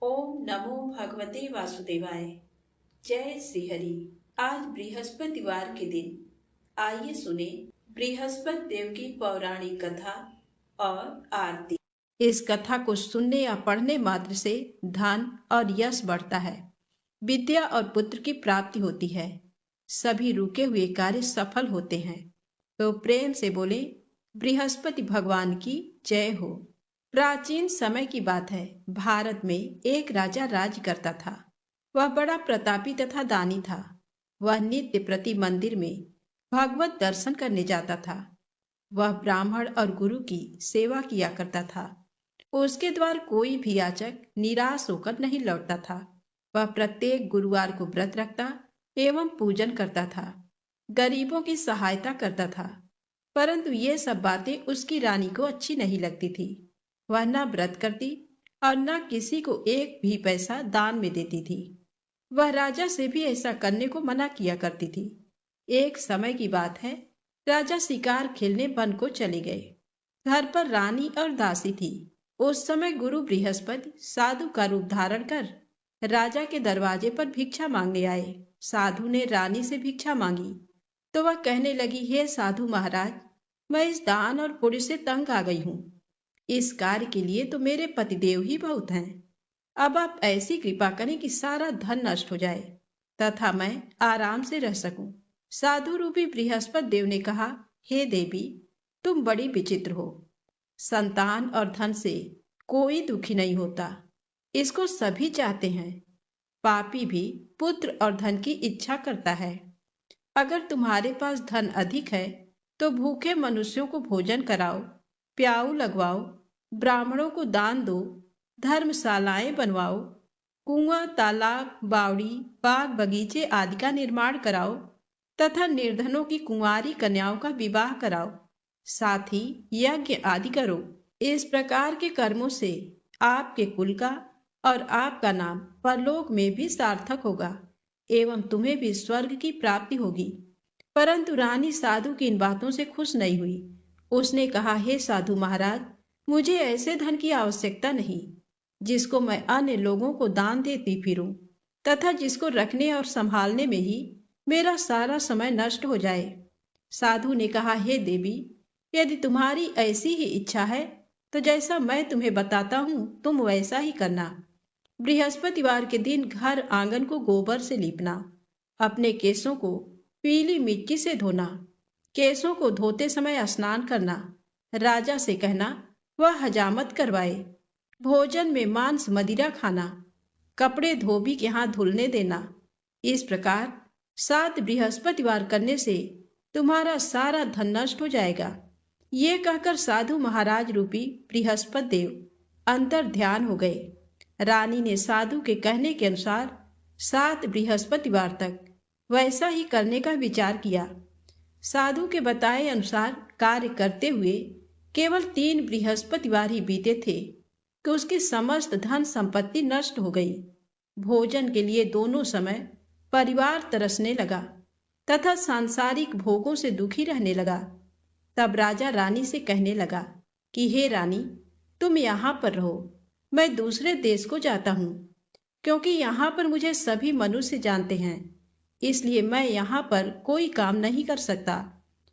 ओम नमो भगवते वासुदेवाय। जय श्री हरि। आज बृहस्पतिवार के दिन आइए सुने बृहस्पति देव की पौराणिक कथा और आरती। इस कथा को सुनने या पढ़ने मात्र से धन और यश बढ़ता है, विद्या और पुत्र की प्राप्ति होती है, सभी रुके हुए कार्य सफल होते हैं। तो प्रेम से बोले बृहस्पति भगवान की जय हो। प्राचीन समय की बात है। भारत में एक राजा राज करता था। वह बड़ा प्रतापी तथा दानी था। वह नित्य प्रति मंदिर में भगवत दर्शन करने जाता था। वह ब्राह्मण और गुरु की सेवा किया करता था। उसके द्वार कोई भी याचक निराश होकर नहीं लौटता था। वह प्रत्येक गुरुवार को व्रत रखता एवं पूजन करता था, गरीबों की सहायता करता था। परंतु ये सब बातें उसकी रानी को अच्छी नहीं लगती थी। वह न व्रत करती और न किसी को एक भी पैसा दान में देती थी। वह राजा से भी ऐसा करने को मना किया करती थी। एक समय की बात है, राजा शिकार खेलने वन को चले गए। घर पर रानी और दासी थी। उस समय गुरु बृहस्पति साधु का रूप धारण कर राजा के दरवाजे पर भिक्षा मांगने आए। साधु ने रानी से भिक्षा मांगी तो वह कहने लगी, हे साधु महाराज, मैं इस दान और पुण्य से तंग आ गई हूँ। इस कार्य के लिए तो मेरे पतिदेव ही बहुत हैं। अब आप ऐसी कृपा करें कि सारा धन नष्ट हो जाए तथा मैं आराम से रह सकूं। साधु रूपी बृहस्पति देव ने कहा, हे देवी, तुम बड़ी विचित्र हो। संतान और धन से कोई दुखी नहीं होता, इसको सभी चाहते हैं। पापी भी पुत्र और धन की इच्छा करता है। अगर तुम्हारे पास धन अधिक है तो भूखे मनुष्यों को भोजन कराओ, प्याऊ लगवाओ, ब्राह्मणों को दान दो, धर्मशालाएं बनवाओ, कुआं, तालाब, बावड़ी, बाग बगीचे आदि का निर्माण कराओ तथा निर्धनों की कुंवारी कन्याओं का विवाह कराओ, साथ ही यज्ञ आदि करो। इस प्रकार के कर्मों से आपके कुल का और आपका नाम परलोक में भी सार्थक होगा एवं तुम्हें भी स्वर्ग की प्राप्ति होगी। परंतु रानी साधु की इन बातों से खुश नहीं हुई। उसने कहा, हे साधु महाराज, मुझे ऐसे धन की आवश्यकता नहीं जिसको मैं अन्य लोगों को दान देती फिरूं तथा जिसको रखने और संभालने में ही मेरा सारा समय नष्ट हो जाए। साधु ने कहा, हे देवी, यदि तुम्हारी ऐसी ही इच्छा है तो जैसा मैं तुम्हें बताता हूँ तुम वैसा ही करना। बृहस्पतिवार के दिन घर आंगन को गोबर से लीपना, अपने केसों को पीली मिट्टी से धोना, केसों को धोते समय स्नान करना, राजा से कहना वह हजामत करवाए, भोजन में मांस मदिरा खाना, कपड़े धोबी के हाथ धुलने देना। इस प्रकार 7 बृहस्पतिवार करने से तुम्हारा सारा धन नष्ट हो जाएगा। ये कहकर साधु महाराज रूपी बृहस्पति देव अंतर ध्यान हो गए। रानी ने साधु के कहने के अनुसार 7 बृहस्पतिवार तक वैसा ही करने का विचार किया। साधु के बताए अनुसार कार्य करते हुए केवल 3 बृहस्पतिवार ही बीते थे कि उसकी समस्त धन संपत्ति नष्ट हो गई। भोजन के लिए दोनों समय परिवार तरसने लगा तथा सांसारिक भोगों से दुखी रहने लगा। तब राजा रानी से कहने लगा कि हे रानी, तुम यहाँ पर रहो, मैं दूसरे देश को जाता हूँ, क्योंकि यहाँ पर मुझे सभी मनुष्य जानते हैं, इसलिए मैं यहाँ पर कोई काम नहीं कर सकता।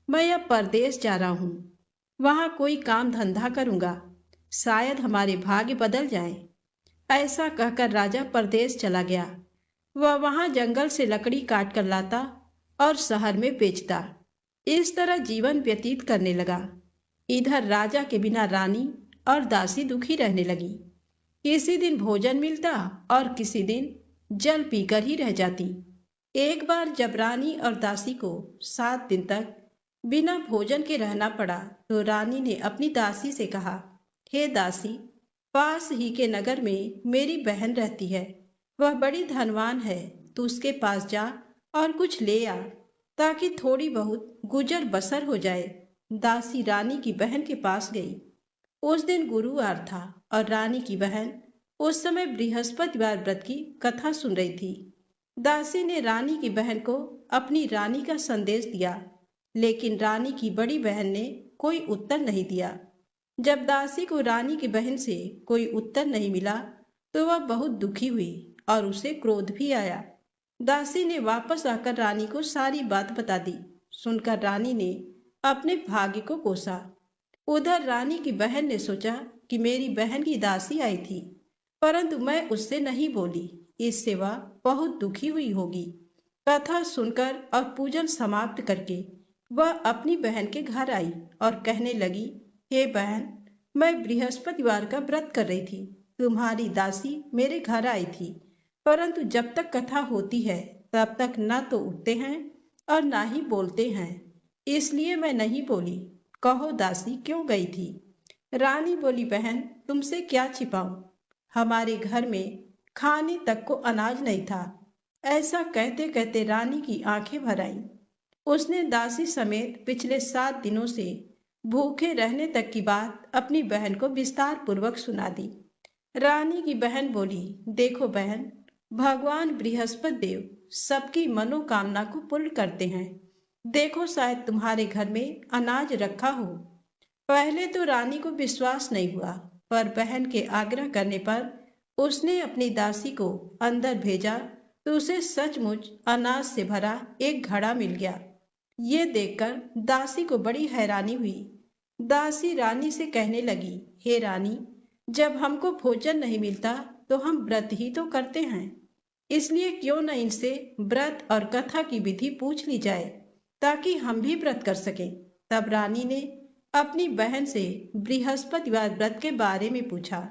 मैं अब परदेश जा रहा हूँ, वहाँ कोई काम धंधा करूँगा, शायद हमारे भाग्य बदल जाए। ऐसा कहकर राजा परदेश चला गया। वह वहाँ जंगल से लकड़ी काट कर लाता और शहर में बेचता। इस तरह जीवन व्यतीत करने लगा। इधर राजा के बिना रानी और दासी दुखी रहने लगी। किसी दिन भोजन मिलता और किसी दिन जल पीकर ही रह जाती। एक बार जब रानी और दासी को 7 दिन तक बिना भोजन के रहना पड़ा तो रानी ने अपनी दासी से कहा, हे दासी, पास ही के नगर में मेरी बहन रहती है, वह बड़ी धनवान है, तू उसके पास जा और कुछ ले आ ताकि थोड़ी बहुत गुजर बसर हो जाए। दासी रानी की बहन के पास गई। उस दिन गुरुवार था और रानी की बहन उस समय बृहस्पतिवार व्रत की कथा सुन रही थी। दासी ने रानी की बहन को अपनी रानी का संदेश दिया, लेकिन रानी की बड़ी बहन ने कोई उत्तर नहीं दिया। जब दासी को रानी की बहन से कोई उत्तर नहीं मिला तो वह बहुत दुखी हुई और उसे क्रोध भी आया। दासी ने वापस आकर रानी को सारी बात बता दी। सुनकर रानी ने अपने भाग्य को कोसा। उधर रानी की बहन ने सोचा कि मेरी बहन की दासी आई थी, परंतु मैं उससे नहीं बोली, इससे वह बहुत दुखी हुई होगी। कथा सुनकर और पूजन समाप्त करके वह अपनी बहन के घर आई और कहने लगी, हे बहन, मैं बृहस्पतिवार का व्रत कर रही थी। तुम्हारी दासी मेरे घर आई थी, परंतु जब तक कथा होती है तब तक न तो उठते हैं और ना ही बोलते हैं, इसलिए मैं नहीं बोली। कहो दासी क्यों गई थी? रानी बोली, बहन तुमसे क्या छिपाऊं, हमारे घर में खाने तक को अनाज नहीं था। ऐसा कहते कहते रानी की आंखें भर आईं। उसने दासी समेत पिछले 7 दिनों से भूखे रहने तक की बात अपनी बहन को विस्तार पूर्वक सुना दी। रानी की बहन बोली, देखो बहन, भगवान बृहस्पति देव सबकी मनोकामना को पूर्ण करते हैं। देखो शायद तुम्हारे घर में अनाज रखा हो। पहले तो रानी को विश्वास नहीं हुआ, पर बहन के आग्रह करने पर उसने अपनी दासी को अंदर भेजा तो उसे सचमुच अनाज से भरा एक घड़ा मिल गया। ये देखकर दासी को बड़ी हैरानी हुई। दासी रानी से कहने लगी, हे रानी, जब हमको भोजन नहीं मिलता तो हम व्रत ही तो करते हैं, इसलिए क्यों न इनसे व्रत और कथा की विधि पूछ ली जाए ताकि हम भी व्रत कर सकें। तब रानी ने अपनी बहन से बृहस्पतिवार व्रत के बारे में पूछा।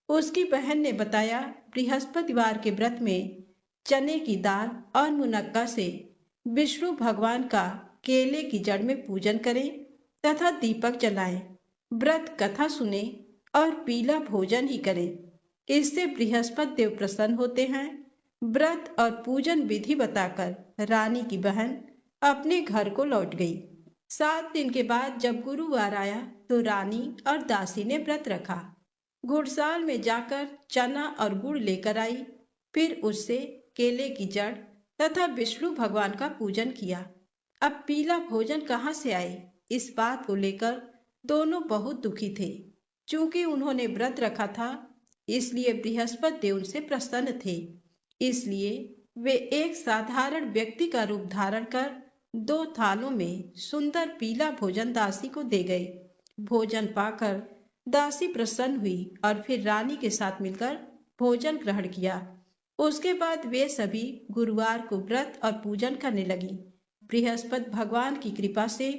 उसकी बहन ने बताया, बृहस्पतिवार के व्रत में चने की दाल और मुनक्का से विष्णु भगवान का केले की जड़ में पूजन करें तथा दीपक जलाएं, व्रत कथा सुने और पीला भोजन ही करें। इससे बृहस्पति देव प्रसन्न होते हैं। व्रत और पूजन विधि बताकर रानी की बहन अपने घर को लौट गई। 7 दिन के बाद जब गुरुवार आया तो रानी और दासी ने व्रत रखा। घुड़साल में जाकर चना और गुड़ लेकर आई, फिर उससे केले की जड़ तथा विष्णु भगवान का पूजन किया। अब पीला भोजन कहाँ से आए, इस बात को लेकर दोनों बहुत दुखी थे। चूंकि उन्होंने व्रत रखा था, इसलिए बृहस्पति देव उनसे प्रसन्न थे। इसलिए वे एक साधारण व्यक्ति का रूप धारण कर 2 थालों में सुंदर पीला भोजन दासी को दे गए। भोजन पाकर दासी प्रसन्न हुई और फिर रानी के साथ मिलकर भोजन ग्रहण किया। उसके बाद वे सभी गुरुवार को व्रत और पूजन करने लगी। बृहस्पति भगवान की कृपा से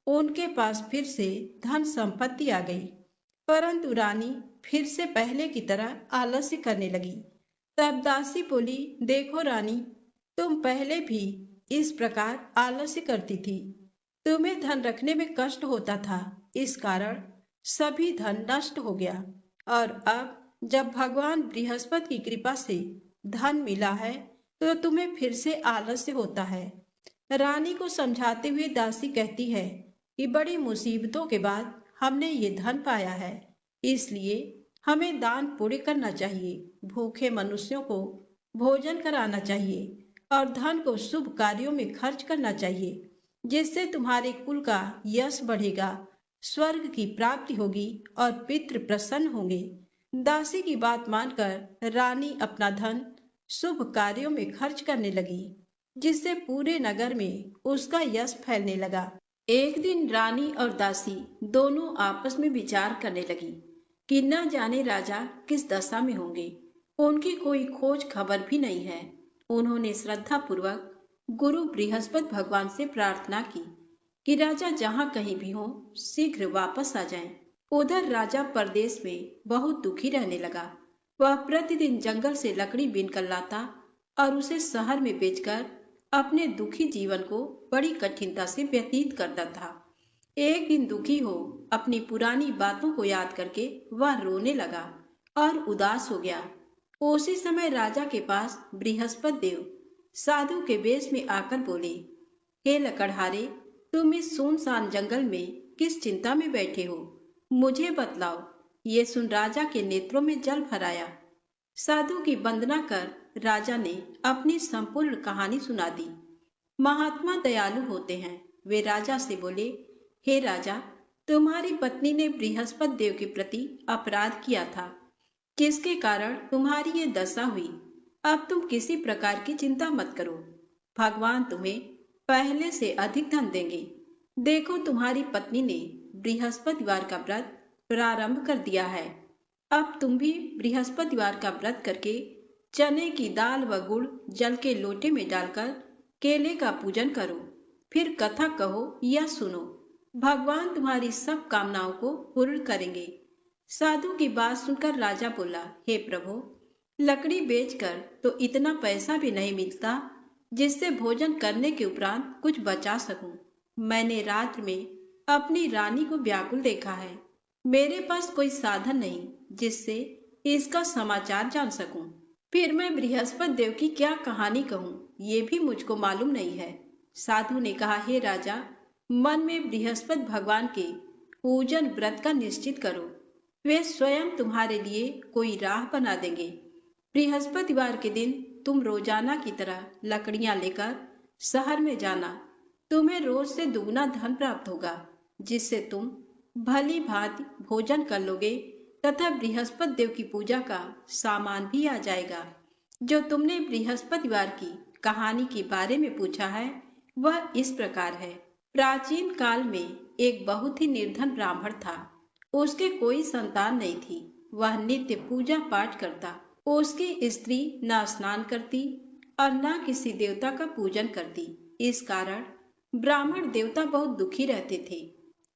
उनके पास फिर से धन संपत्ति आ गई, परंतु रानी फिर से पहले की तरह आलस्य करने लगी। तब दासी बोली, देखो रानी, तुम पहले भी इस प्रकार आलस्य करती थी। तुम्हें धन रखने में कष्ट होता था, इस कारण सभी धन नष्ट हो गया, और अब जब भगवान बृहस्पति की कृपा से धन मिला है तो तुम्हें फिर से आलस्य होता है। रानी को समझाते हुए दासी कहती है कि बड़ी मुसीबतों के बाद हमने ये धन पाया है, इसलिए हमें दान पुण्य करना चाहिए, भूखे मनुष्यों को भोजन कराना चाहिए और धन को शुभ कार्यों में खर्च करना चाहिए, जिससे तुम्हारे कुल का यश बढ़ेगा, स्वर्ग की प्राप्ति होगी और पितृ प्रसन्न होंगे। दासी की बात मानकर रानी अपना धन शुभ कार्यों में खर्च करने लगी, जिससे पूरे नगर में उसका यश फैलने लगा। एक दिन रानी और दासी दोनों आपस में विचार करने लगी कि न जाने राजा किस दशा में होंगे। उनकी कोई खोज खबर भी नहीं है। उन्होंने श्रद्धा पूर्वक गुरु बृहस्पति भगवान से प्रार्थना की कि राजा जहाँ कहीं भी हो शीघ्र वापस आ जाएं। उधर राजा परदेश में बहुत दुखी रहने लगा। वह प्रतिदिन जंगल से लकड़ी बीनकर लाता और उसे शहर में बेचकर अपने दुखी जीवन को बड़ी कठिनता से व्यतीत करता था। एक दिन दुखी हो अपनी पुरानी बातों को याद करके वह रोने लगा और उदास हो गया। उसी समय राजा के पास बृहस्पति देव साधु के वेश में आकर बोले, हे लकड़हारे, तुम इस सुनसान जंगल में किस चिंता में बैठे हो, मुझे बतलाओ। ये सुन राजा के नेत्रों में जल भर आया। साधु की वंदना कर राजा ने अपनी संपूर्ण कहानी सुना दी। महात्मा दयालु होते हैं। वे राजा से बोले, हे राजा, तुम्हारी पत्नी ने बृहस्पति देव के प्रति अपराध किया था। किसके कारण तुम्हारी ये दशा हुई। अब तुम किसी प्रकार की चिंता मत करो, भगवान तुम्हें पहले से अधिक धन देंगे। देखो, तुम्हारी पत्नी ने बृहस्पतिवार का व्रत प्रारंभ कर दिया है। अब तुम भी बृहस्पतिवार का व्रत करके चने की दाल व गुड़ जल के लोटे में डालकर केले का पूजन करो। फिर कथा कहो या सुनो। भगवान तुम्हारी सब कामनाओं को पूर्ण करेंगे। साधु की बात सुनकर राजा बोला, हे प्रभु, लकड़ी बेचकर तो इतना पैसा भी नहीं मिलता जिससे भोजन करने के उपरांत कुछ बचा सकूं। मैंने रात में अपनी रानी को व्याकुल देखा है। मेरे पास कोई साधन नहीं जिससे इसका समाचार जान सकूं। फिर मैं बृहस्पति देव की क्या कहानी कहूँ, ये भी मुझको मालूम नहीं है। साधु ने कहा, हे राजा, मन में बृहस्पति भगवान के पूजन व्रत का निश्चित करो। वे स्वयं तुम्हारे लिए कोई राह बना देंगे। बृहस्पतिवार के दिन तुम रोजाना की तरह लकड़ियां लेकर शहर में जाना। तुम्हें रोज से दुगना धन प्राप्त होगा, जिससे तुम भली भांति भोजन कर लोगे तथा बृहस्पति देव की पूजा का सामान भी आ जाएगा। जो तुमने बृहस्पतिवार की कहानी के बारे में पूछा है, वह इस प्रकार है। प्राचीन काल में एक बहुत ही निर्धन ब्राह्मण था। उसके कोई संतान नहीं थी। वह नित्य पूजा पाठ करता। उसकी स्त्री न स्नान करती और न किसी देवता का पूजन करती। इस कारण ब्राह्मण देवता बहुत दुखी रहते थे।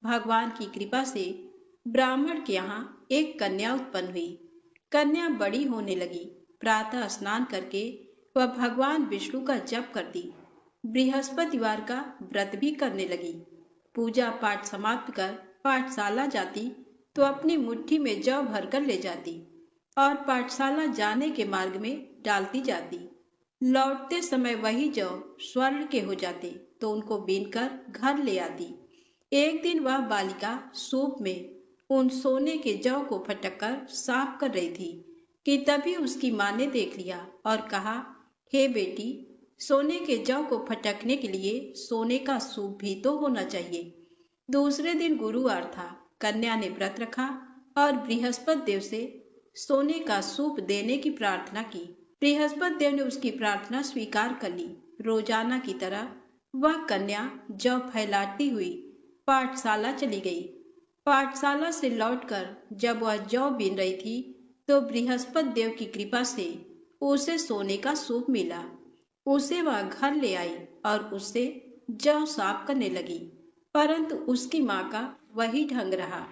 भगवान की कृपा से ब्राह्मण के यहाँ एक कन्या उत्पन्न हुई। कन्या बड़ी होने लगी। प्रातः स्नान करके वह भगवान विष्णु का जप करती। बृहस्पतिवार का व्रत भी करने लगी। पूजा पाठ समाप्त कर पाठशाला जाती तो अपनी मुट्ठी में जौ भरकर ले जाती और पाठशाला जाने के मार्ग में डालती जाती। लौटते समय वही जौ स्वर्ण के हो जाते तो उनको बीनकर घर ले आती। एक दिन वह बालिका सूप में उन सोने के जौ को फटककर साफ कर रही थी कि तभी उसकी माँ ने देख लिया और कहा, हे बेटी, सोने के जौ को फटकने के लिए सोने का सूप भी तो होना चाहिए। दूसरे दिन गुरुवार था। कन्या ने व्रत रखा और बृहस्पति देव से सोने का सूप देने की प्रार्थना की। बृहस्पति देव ने उसकी प्रार्थना स्वीकार कर ली। रोजाना की तरह वह कन्या जौ फैलाती हुई पाठशाला चली गई। पाठशाला से लौटकर जब वह जौ बीन रही थी तो बृहस्पति देव की कृपा से उसे सोने का सूप मिला। उसे वह घर ले आई और उससे जौ साफ करने लगी, परंतु उसकी माँ का वही ढंग रहा।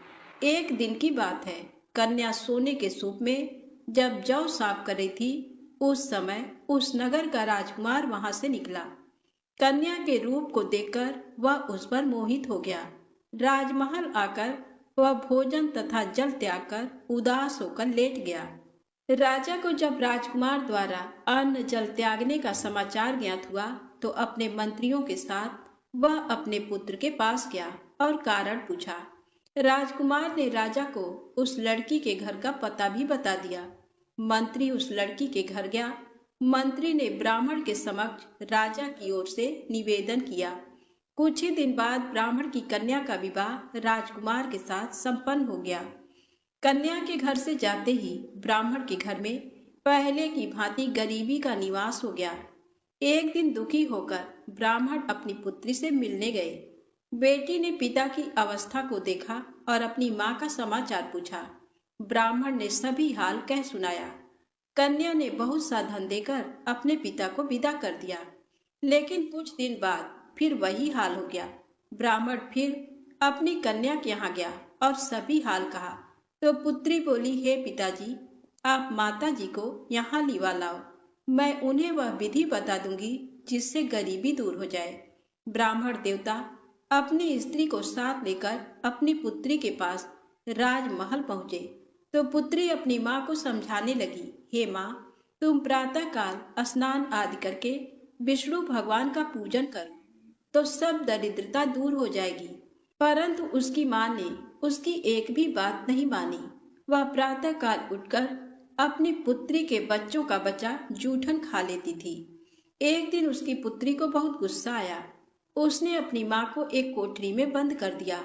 एक दिन की बात है, कन्या सोने के सूप में जब जौ साफ कर रही थी, उस समय उस नगर का राजकुमार वहां से निकला। कन्या के रूप को देखकर वह उस पर मोहित हो गया। राजमहल आकर वह भोजन तथा जल त्याग कर उदास होकर लेट गया। राजा को जब राजकुमार द्वारा अन्न जल त्यागने का समाचार ज्ञात हुआ तो अपने मंत्रियों के साथ वह अपने पुत्र के पास गया और कारण पूछा। राजकुमार ने राजा को उस लड़की के घर का पता भी बता दिया। मंत्री उस लड़की के घर गया। मंत्री ने ब्राह्मण के समक्ष राजा की ओर से निवेदन किया। कुछ ही दिन बाद ब्राह्मण की कन्या का विवाह राजकुमार के साथ संपन्न हो गया। कन्या के घर से जाते ही ब्राह्मण के घर में पहले की भांति गरीबी का निवास हो गया। एक दिन दुखी होकर ब्राह्मण अपनी पुत्री से मिलने गए। बेटी ने पिता की अवस्था को देखा और अपनी माँ का समाचार पूछा। ब्राह्मण ने सभी हाल कह सुनाया। कन्या ने बहुत सा धन देकर अपने पिता को विदा कर दिया, लेकिन कुछ दिन बाद फिर वही हाल हो गया। ब्राह्मण फिर अपनी कन्या के यहाँ गया और सभी हाल कहा तो पुत्री बोली, हे पिताजी, आप माता जी को यहाँ लिवा लाओ। मैं उन्हें वह विधि बता दूंगी जिससे गरीबी दूर हो जाए। ब्राह्मण देवता अपनी स्त्री को साथ लेकर अपनी पुत्री के पास राजमहल पहुंचे तो पुत्री अपनी माँ को समझाने लगी, हे माँ, तुम प्रातः काल स्नान आदि करके विष्णु भगवान का पूजन करो तो सब दरिद्रता दूर हो जाएगी। परंतु उसकी माँ ने उसकी एक भी बात नहीं मानी। वह प्रातः काल उठकर अपनी पुत्री के बच्चों का बचा जूठन खा लेती थी। एक दिन उसकी पुत्री को बहुत गुस्सा आया। उसने अपनी माँ को एक कोठरी में बंद कर दिया।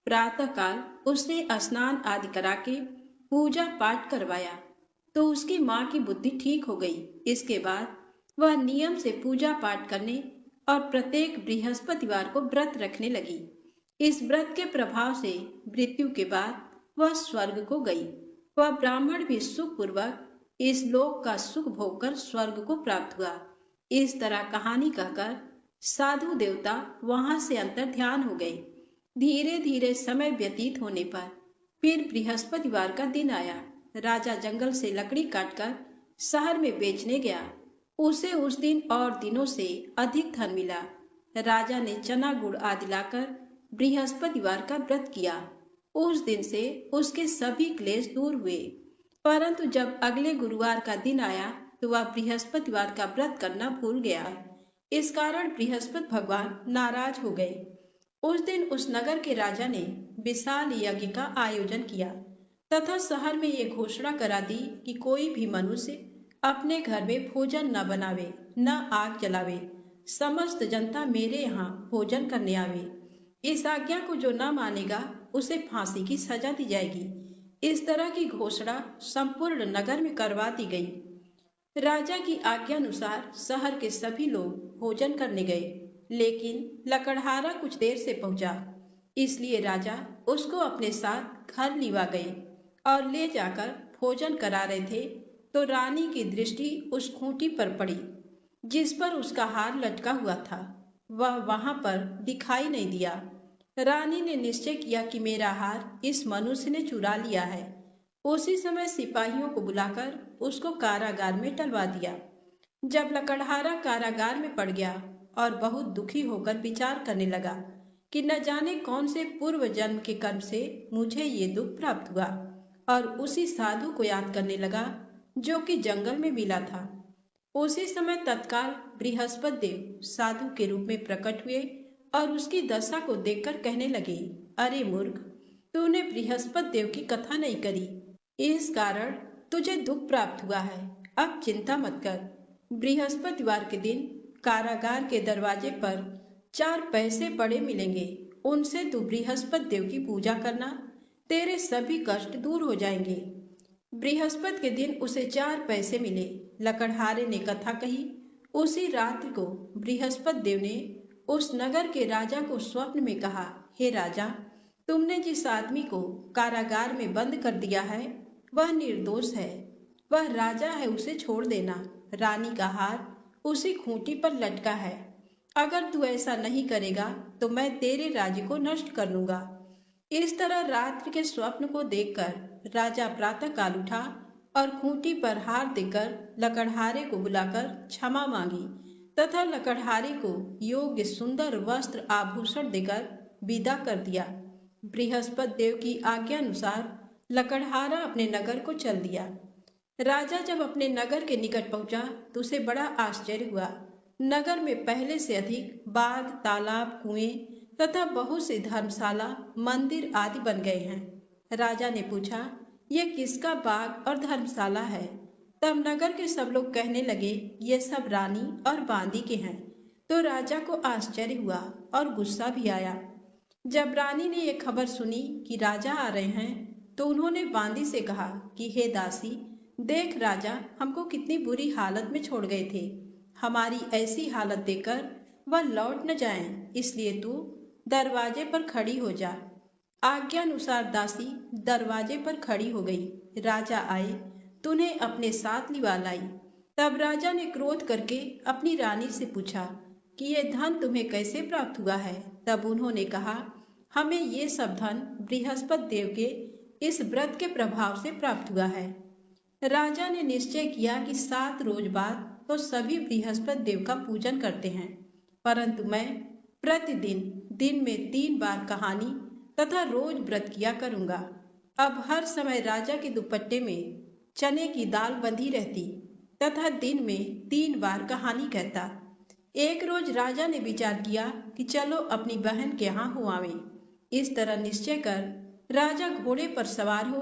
प्रातः काल उसने स्नान आदि करा के पूजा पाठ करवाया तो उसकी माँ की बुद्धि ठीक हो गई। इसके बाद वह नियम से पूजा पाठ करने और प्रत्येक बृहस्पतिवार को व्रत रखने लगी। इस व्रत के प्रभाव से मृत्यु के बाद वह स्वर्ग को गई। वह ब्राह्मण भी सुखपूर्वक इस लोक का सुख भोगकर स्वर्ग को प्राप्त हुआ। इस तरह कहानी कहकर साधु देवता वहां से अंतर ध्यान हो गए। धीरे धीरे समय व्यतीत होने पर फिर बृहस्पतिवार का दिन आया। राजा जंगल से लकड़ी काटकर शहर में बेचने गया। उसे उस दिन और दिनों से अधिक धन मिला। राजा ने चना गुड़ आदि लाकर बृहस्पतिवार का व्रत किया। उस दिन से उसके सभी क्लेश दूर हुए। परंतु जब अगले गुरुवार का दिन आया तो वह बृहस्पतिवार का व्रत करना भूल गया। इस कारण बृहस्पति भगवान नाराज हो गए। उस दिन उस नगर के राजा ने विशाल यज्ञ का आयोजन किया तथा शहर में ये घोषणा करा दी कि कोई भी मनुष्य अपने घर में भोजन न बनावे, न आग जलावे। समस्त जनता मेरे यहाँ भोजन करने आवे। इस आज्ञा को जो न मानेगा उसे फांसी की सजा दी जाएगी। इस तरह की घोषणा संपूर्ण नगर में करवा दी गई। राजा की आज्ञा अनुसार शहर के सभी लोग भोजन करने गए, लेकिन लकड़हारा कुछ देर से पहुंचा। इसलिए राजा उसको अपने साथ घर लिवा गए और ले जाकर भोजन करा रहे थे तो रानी की दृष्टि उस खूंटी पर पड़ी जिस पर उसका हार लटका हुआ था। वह वहां पर दिखाई नहीं दिया। रानी ने निश्चय किया कि मेरा हार इस मनुष्य ने चुरा लिया है। उसी समय सिपाहियों को बुलाकर उसको कारागार में डलवा दिया। जब लकड़हारा कारागार में पड़ गया और बहुत दुखी होकर विचार करने लगा कि न जाने कौन से पूर्व जन्म के कर्म से मुझे ये दुख प्राप्त हुआ, और उसी साधु को याद करने लगा जो कि जंगल में मिला था। उसी समय तत्काल बृहस्पति देव साधु के रूप में प्रकट हुए और उसकी दशा को देखकर कहने लगे, अरे मूर्ख, तूने बृहस्पति देव की कथा नहीं करी, इस कारण तुझे दुख प्राप्त हुआ है। अब चिंता मत कर। बृहस्पतिवार के दिन कारागार के दरवाजे पर 4 पैसे पड़े मिलेंगे। उनसे तू बृहस्पति देव की पूजा करना, तेरे सभी कष्ट दूर हो जाएंगे। बृहस्पति के दिन उसे 4 पैसे मिले। लकड़हारे ने कथा कही। उसी रात्रि को बृहस्पति देव ने उस नगर के राजा को स्वप्न में कहा, हे राजा, तुमने जिस आदमी को कारागार में बंद कर दिया है वह निर्दोष है। वह राजा है, उसे छोड़ देना। रानी का हार उसी खूंटी पर लटका है। अगर तू ऐसा नहीं करेगा तो मैं तेरे राज्य को नष्ट कर लूंगा। इस तरह रात्रि के स्वप्न को देखकर राजा प्रातः काल उठा और खूंटी पर हार देकर लकड़हारे को बुलाकर क्षमा मांगी तथा लकड़हारे को योग्य सुंदर वस्त्र आभूषण देकर विदा कर दिया। बृहस्पति देव की आज्ञा अनुसार लकड़हारा अपने नगर को चल दिया। राजा जब अपने नगर के निकट पहुंचा तो उसे बड़ा आश्चर्य हुआ। नगर में पहले से अधिक बाग, तालाब, कुएं तथा बहुत सी धर्मशाला, मंदिर आदि बन गए हैं। राजा ने पूछा, यह किसका बाग और धर्मशाला है? तब नगर के सब लोग कहने लगे, ये सब रानी और बांदी के हैं। तो राजा को आश्चर्य हुआ और गुस्सा भी आया। जब रानी ने यह खबर सुनी कि राजा आ रहे हैं तो उन्होंने बांदी से कहा कि हे दासी, देख राजा हमको कितनी बुरी हालत में छोड़ गए थे। हमारी ऐसी हालत देखकर वह लौट न जाएं, इसलिए तू दरवाजे पर खड़ी हो जा। आज्ञा अनुसार दासी दरवाजे पर खड़ी हो गई। राजा आए तो उन्हें अपने साथ लिवा लाई। तब राजा ने क्रोध करके अपनी रानी से पूछा कि यह धन तुम्हें कैसे प्राप्त हुआ है? तब उन्होंने कहा, हमें ये सब धन बृहस्पति देव के इस व्रत के प्रभाव से प्राप्त हुआ है। राजा ने निश्चय किया कि 7 रोज बाद तो सभी बृहस्पति देव का पूजन करते हैं, परंतु मैं प्रतिदिन दिन में 3 बार कहानी तथा रोज व्रत किया करूंगा। अब हर समय राजा के दुपट्टे में चने की दाल बंधी रहती तथा दिन में 3 बार कहानी कहता। एक रोज राजा ने विचार किया कि चलो अपनी बहन के यहाँ हो आवे। इस तरह निश्चय कर राजा घोड़े पर सवार हो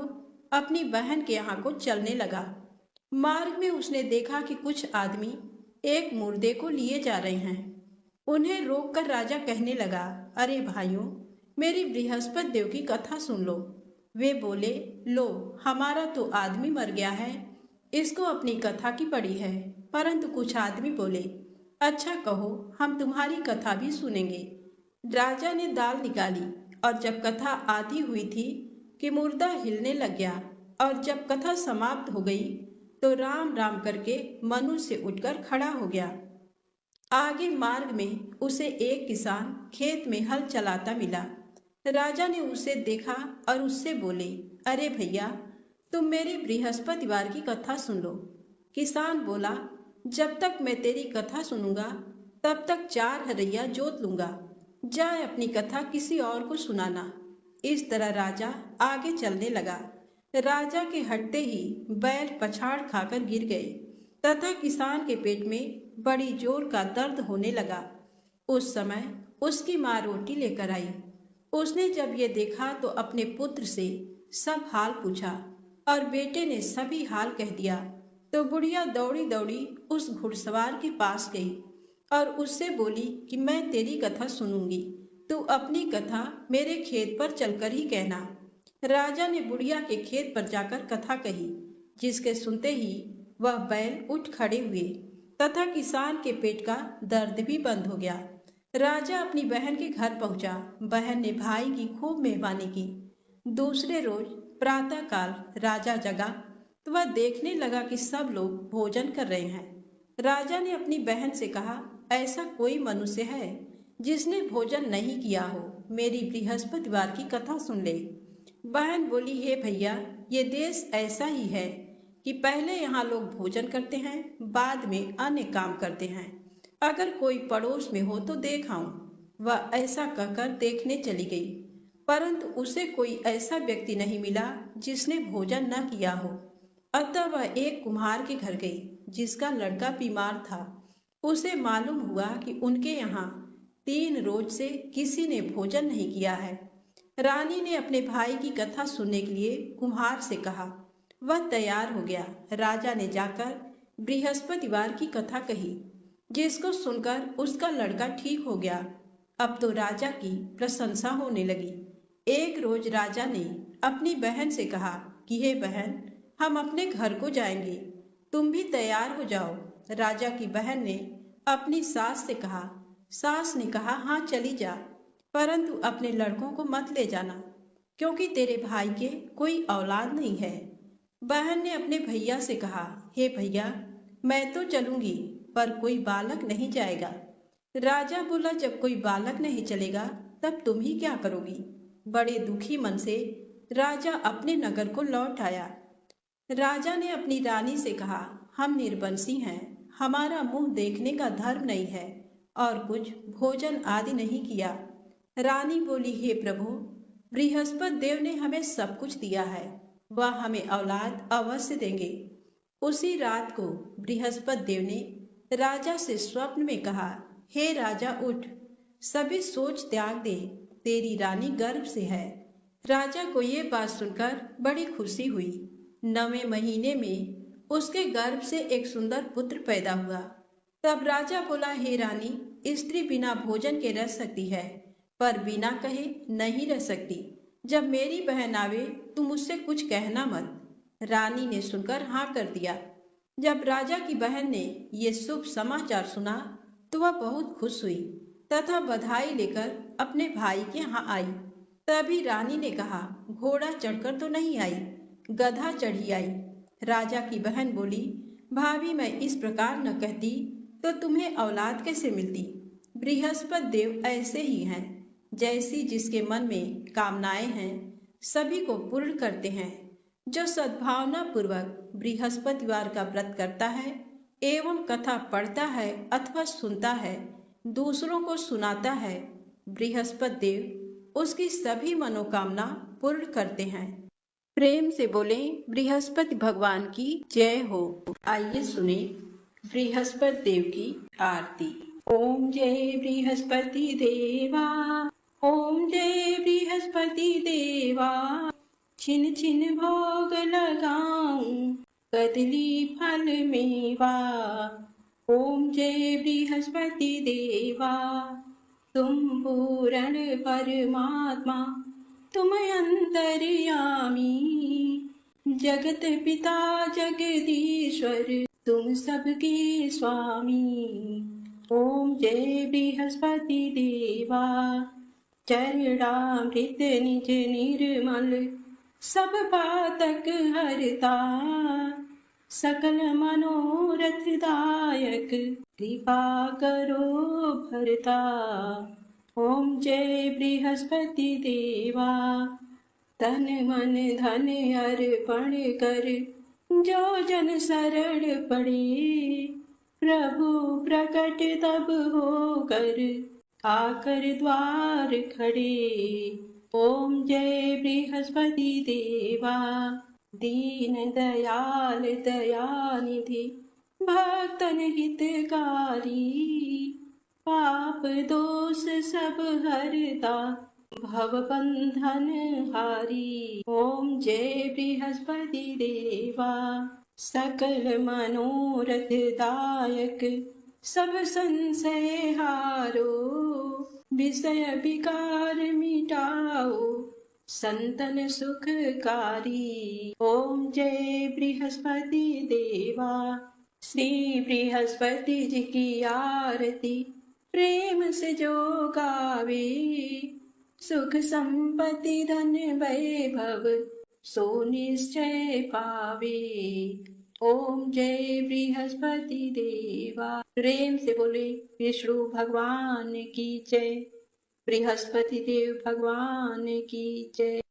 अपनी बहन के यहाँ को चलने लगा। मार्ग में उसने देखा कि कुछ आदमी एक मुर्दे को लिए जा रहे हैं। उन्हें रोककर राजा कहने लगा, अरे भाइयों, मेरी बृहस्पति देव की कथा सुन लो। वे बोले, लो, हमारा तो आदमी मर गया है, इसको अपनी कथा की पड़ी है। परंतु कुछ आदमी बोले, अच्छा कहो, हम तुम्हारी कथा भी सुनेंगे। राजा ने दाल निकाली और जब कथा आधी हुई थी कि मुर्दा हिलने लग गया, और जब कथा समाप्त हो गई तो राम राम करके मनुष्य उठकर खड़ा हो गया। आगे मार्ग में उसे एक किसान खेत में हल चलाता मिला। राजा ने उसे देखा और उससे बोले, अरे भैया, तुम मेरी बृहस्पतिवार की कथा सुन लो। किसान बोला, जब तक मैं तेरी कथा सुनूंगा तब तक 4 हरैया जोत लूंगा। जाए अपनी कथा किसी और को सुनाना। इस तरह राजा आगे चलने लगा। राजा के हटते ही बैल पछाड़ खाकर गिर गए तथा किसान के पेट में बड़ी जोर का दर्द होने लगा। उस समय उसकी माँ रोटी लेकर आई। उसने जब ये देखा तो अपने पुत्र से सब हाल पूछा और बेटे ने सभी हाल कह दिया। तो बुढ़िया दौड़ी दौड़ी उस घुड़सवार के पास गई और उससे बोली कि मैं तेरी कथा सुनूंगी, तू अपनी कथा मेरे खेत पर चलकर ही कहना। राजा ने बुढ़िया के खेत पर जाकर कथा कही, जिसके सुनते ही वह बैल उठ खड़े हुए तथा किसान के पेट का दर्द भी बंद हो गया। राजा अपनी बहन के घर पहुंचा। बहन ने भाई की खूब मेहमानी की। दूसरे रोज प्रातः काल राजा जगा तो वह देखने लगा कि सब लोग भोजन कर रहे हैं। राजा ने अपनी बहन से कहा, ऐसा कोई मनुष्य है जिसने भोजन नहीं किया हो, मेरी बृहस्पतिवार की कथा सुन ले। बहन बोली, हे भैया, ये देश ऐसा ही है कि पहले यहाँ लोग भोजन करते हैं, बाद में अन्य काम करते हैं। अगर कोई पड़ोस में हो तो देख आऊं। वह ऐसा कहकर देखने चली गई, परंतु उसे कोई ऐसा व्यक्ति नहीं मिला जिसने भोजन न किया हो। अतः वह एक कुम्हार के घर गई जिसका लड़का बीमार था। उसे मालूम हुआ कि उनके यहाँ 3 रोज से किसी ने भोजन नहीं किया है। रानी ने अपने भाई की कथा सुनने के लिए कुम्हार से कहा। वह तैयार हो गया। राजा ने जाकर बृहस्पतिवार की कथा कही, जिसको सुनकर उसका लड़का ठीक हो गया। अब तो राजा की प्रशंसा होने लगी। एक रोज राजा ने अपनी बहन से कहा कि हे बहन, हम अपने घर को जाएंगे, तुम भी तैयार हो जाओ। राजा की बहन ने अपनी सास से कहा। सास ने कहा, हाँ चली जा, परंतु अपने लड़कों को मत ले जाना, क्योंकि तेरे भाई के कोई औलाद नहीं है। बहन ने अपने भैया से कहा, हे भैया, मैं तो चलूंगी, पर कोई बालक नहीं जाएगा। राजा बोला, जब कोई बालक नहीं चलेगा तब तुम ही क्या करोगी। बड़े दुखी मन से राजा अपने नगर को लौट आया। राजा ने अपनी रानी से कहा, हम निर्वंशी हैं, हमारा मुंह देखने का धर्म नहीं है और कुछ भोजन आदि नहीं किया। रानी बोली, हे प्रभु, बृहस्पति देव ने हमें सब कुछ दिया है, वह हमें औलाद अवश्य देंगे। उसी रात को बृहस्पति देव ने राजा से स्वप्न में कहा, हे राजा उठ, सभी सोच त्याग दे, तेरी रानी गर्भ से है। राजा को ये बात सुनकर बड़ी खुशी हुई। 9वें महीने में उसके गर्भ से एक सुंदर पुत्र पैदा हुआ। तब राजा बोला, हे रानी, स्त्री बिना भोजन के रह सकती है, पर बिना कहे नहीं रह सकती। जब मेरी बहन आवे तुम उससे कुछ कहना मत। रानी ने सुनकर हाँ कर दिया। जब राजा की बहन ने ये शुभ समाचार सुना तो वह बहुत खुश हुई तथा बधाई लेकर अपने भाई के यहाँ आई। तभी रानी ने कहा, घोड़ा चढ़कर तो नहीं आई, गधा चढ़ी आई। राजा की बहन बोली, भाभी, मैं इस प्रकार न कहती तो तुम्हें औलाद कैसे मिलती। बृहस्पति देव ऐसे ही हैं, जैसी जिसके मन में कामनाएं हैं सभी को पूर्ण करते हैं। जो सद्भावना पूर्वक बृहस्पतिवार का व्रत करता है एवं कथा पढ़ता है अथवा सुनता है, दूसरों को सुनाता है, बृहस्पति देव उसकी सभी मनोकामना पूर्ण करते हैं। प्रेम से बोले, बृहस्पति भगवान की जय हो। आइए सुने बृहस्पति देव की आरती। ओम जय बृहस्पति देवा, ओम जय बृहस्पति देवा, छिन छिन भोग लगाऊं कदली फल मेवा। ओम जय बृहस्पति देवा, तुम पूर्ण परमात्मा, तुम अंतर्यामी, जगत पिता जगदीश्वर तुम सबके स्वामी। ओम जय बृहस्पति देवा, चरणामृत निज निर्मल सब पातक हरता। सकल मनोरथ दायक कृपा करो भरता। ओम जय बृहस्पति देवा, तन मन धन अर्पण कर जो जन शरण पड़े। प्रभु प्रकट तब होकर आकर द्वार खड़े। ओम जय बृहस्पति देवा, दीन दयाल दयानिधि भक्तन हितकारी। पाप दोष सब हरता भव बंधन हारी। ओम जय बृहस्पति देवा, सकल मनोरथ दायक सब संशय हारो। विषय विकार मिटाओ संतन सुखकारी। ओम जय बृहस्पति देवा, श्री बृहस्पति जी की आरती प्रेम से जो गावे। सुख संपत्ति धन वैभव सो निश्चय पावे। ओम जय बृहस्पति देवा। प्रेम से बोले विष्णु भगवान की जय, बृहस्पति देव भगवान की जय।